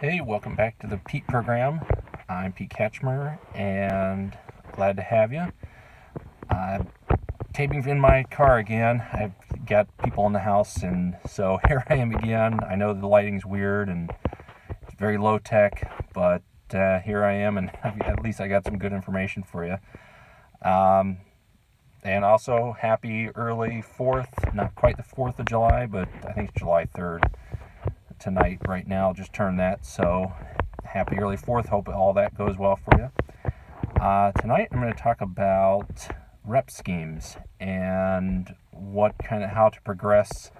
Hey, welcome back to the Pete program. I'm Pete Ketchmer, and glad to have you. I'm taping in my car again. I've got people in the house, and so here I am again. I know the lighting's weird and it's very low tech, but here I am, and at least I got some good information for you. Um, and also, happy early 4th, not quite the 4th of July, but I think it's July 3rd tonight, right now. Just turned that, so happy early 4th. Hope all that goes well for you. Tonight I'm going to talk about rep schemes and how to progress.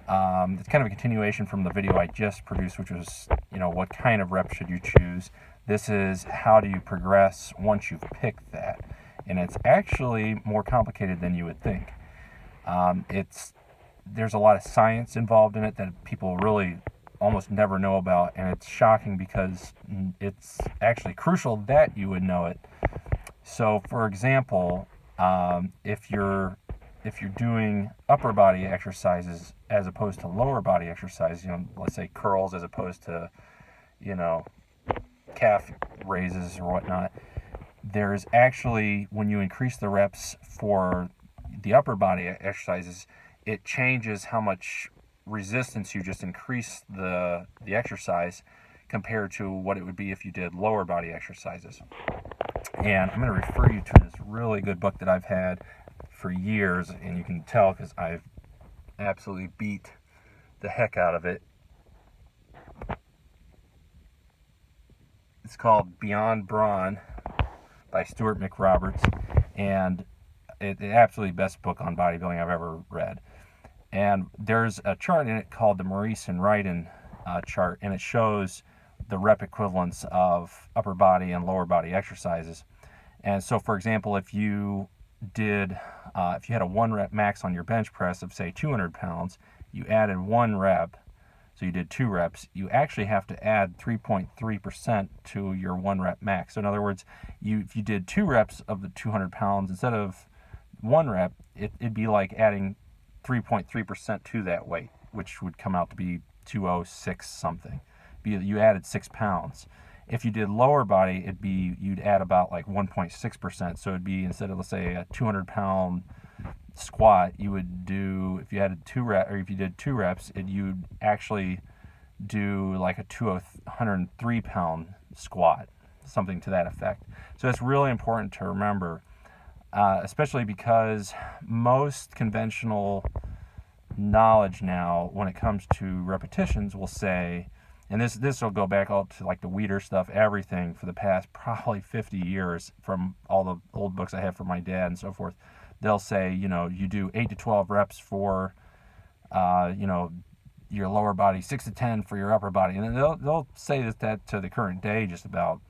It's kind of a continuation from the video I just produced, which was, what kind of rep should you choose. This is how do you progress once you've picked that. And it's actually more complicated than you would think. There's a lot of science involved in it that people really almost never know about, and it's shocking because it's actually crucial that you would know it. So, for example, if you're doing upper body exercises as opposed to lower body exercises, let's say curls as opposed to, calf raises or whatnot, there's actually, when you increase the reps for the upper body exercises, it changes how much resistance you just increase the exercise compared to what it would be if you did lower body exercises. And I'm going to refer you to this really good book that I've had for years, and you can tell because I've absolutely beat the heck out of it. It's called Beyond Brawn by Stuart McRoberts, and it's absolutely best book on bodybuilding I've ever read. And there's a chart in it called the Maurice and Ryden chart, and it shows the rep equivalents of upper body and lower body exercises. And so, for example, if you had a 1 rep max on your bench press of, say, 200 pounds, you added 1 rep, so you did 2 reps, you actually have to add 3.3% to your 1 rep max. So in other words, if you did 2 reps of the 200 pounds instead of 1 rep, it'd be like adding 3.3% to that weight, which would come out to be 206 something. You added 6 pounds. If you did lower body, you'd add about like 1.6%. So it'd be, instead of, let's say, a 200-pound squat, you would do, if you did 2 reps, you'd actually do like a 203-pound squat, something to that effect. So it's really important to remember. Especially because most conventional knowledge now, when it comes to repetitions, will say, and this will go back all to like the Weider stuff, everything for the past probably 50 years from all the old books I have from my dad and so forth. They'll say, you do 8 to 12 reps for, your lower body, 6 to 10 for your upper body, and then they'll say that to the current day just about.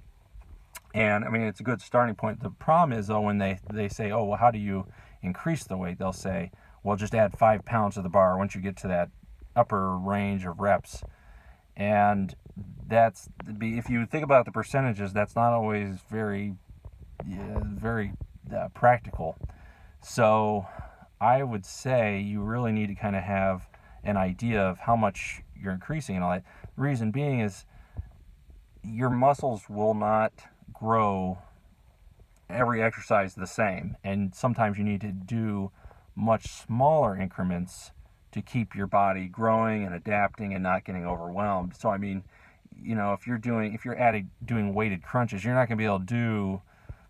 And I mean, it's a good starting point. The problem is, though, when they say, oh, well, how do you increase the weight? They'll say, well, just add 5 pounds to the bar once you get to that upper range of reps. And if you think about the percentages, that's not always very practical. So I would say you really need to kind of have an idea of how much you're increasing and all that. The reason being is your muscles will not grow every exercise the same, and sometimes you need to do much smaller increments to keep your body growing and adapting and not getting overwhelmed. So I mean, if you're doing weighted crunches, you're not going to be able to do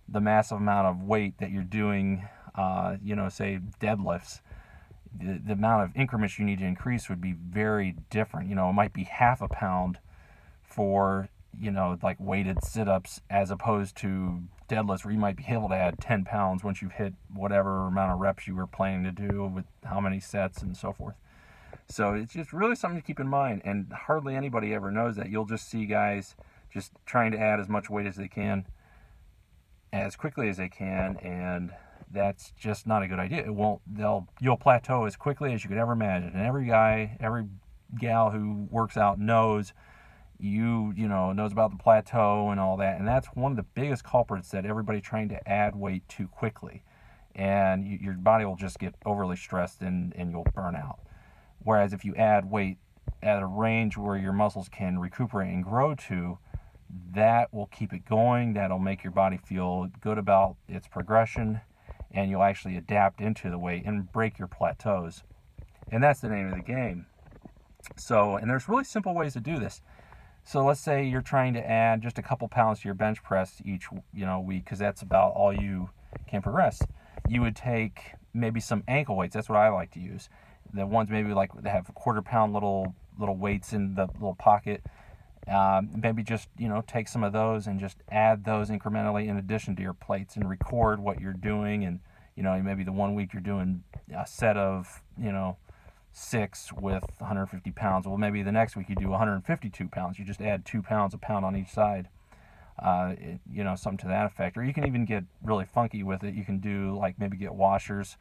the massive amount of weight that you're doing, say deadlifts. The amount of increments you need to increase would be very different. It might be half a pound for like weighted sit-ups, as opposed to deadlifts where you might be able to add 10 pounds once you've hit whatever amount of reps you were planning to do with how many sets and so forth. So it's just really something to keep in mind, and hardly anybody ever knows that. You'll just see guys just trying to add as much weight as they can as quickly as they can, and that's just not a good idea. You'll plateau as quickly as you could ever imagine. And every guy, every gal who works out knows knows about the plateau and all that. And that's one of the biggest culprits, that everybody trying to add weight too quickly. And your body will just get overly stressed and you'll burn out. Whereas if you add weight at a range where your muscles can recuperate and grow to, that will keep it going. That'll make your body feel good about its progression, and you'll actually adapt into the weight and break your plateaus. And that's the name of the game. So, and there's really simple ways to do this. So let's say you're trying to add just a couple pounds to your bench press each, week, because that's about all you can progress. You would take maybe some ankle weights. That's what I like to use. The ones maybe like they have quarter-pound little weights in the little pocket. Maybe just take some of those and just add those incrementally in addition to your plates, and record what you're doing. And maybe the 1 week you're doing a set of 6 with 150 pounds. Well, maybe the next week you do 152 pounds. You just add 2 pounds, a pound on each side. Something to that effect. Or you can even get really funky with it. You can do like maybe get washers,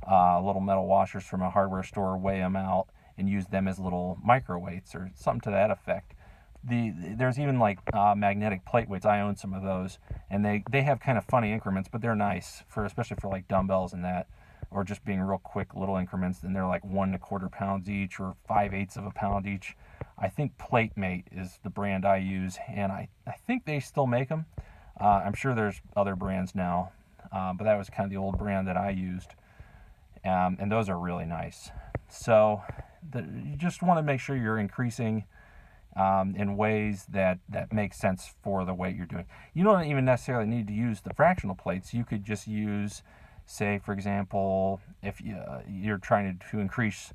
little metal washers from a hardware store, weigh them out, and use them as little micro weights or something to that effect. There's even like magnetic plate weights. I own some of those, and they have kind of funny increments, but they're nice especially for like dumbbells and that, or just being real quick little increments. And they're like 1 1/4 pounds each, or 5/8 of a pound each. I think PlateMate is the brand I use, and I think they still make them. I'm sure there's other brands now, but that was kind of the old brand that I used, and those are really nice. So you just want to make sure you're increasing in ways that make sense for the weight you're doing. You don't even necessarily need to use the fractional plates. You could just use, say, for example, if you're trying to increase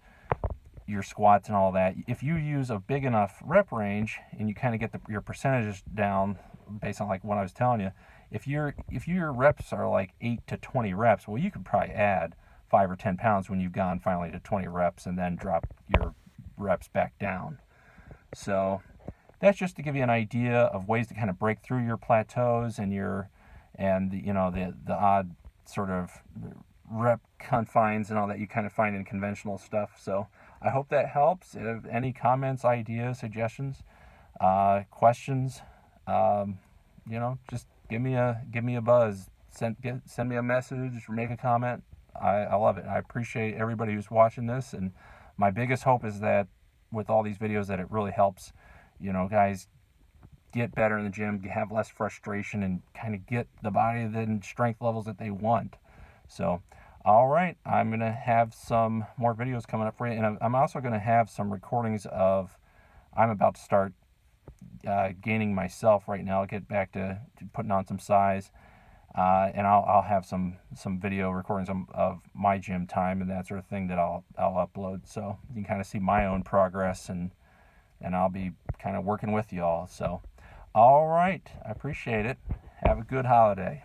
your squats and all that, if you use a big enough rep range and you kind of get your percentages down based on like what I was telling you, if your reps are like 8 to 20 reps, well, you could probably add 5 or 10 pounds when you've gone finally to 20 reps, and then drop your reps back down. So that's just to give you an idea of ways to kind of break through your plateaus and the odd sort of rep confines and all that you kind of find in conventional stuff. So I hope that helps. If you have any comments, ideas, suggestions, questions, just give me a buzz. Send me a message, or make a comment. I love it. I appreciate everybody who's watching this, and my biggest hope is that with all these videos that it really helps, guys get better in the gym, have less frustration, and kind of get the body and strength levels that they want. So, all right, I'm going to have some more videos coming up for you, and I'm also going to have some recordings of, I'm about to start gaining myself right now. I'll get back to putting on some size, and I'll have some video recordings of my gym time and that sort of thing that I'll upload, so you can kind of see my own progress, and I'll be kind of working with y'all. So, all right, I appreciate it. Have a good holiday.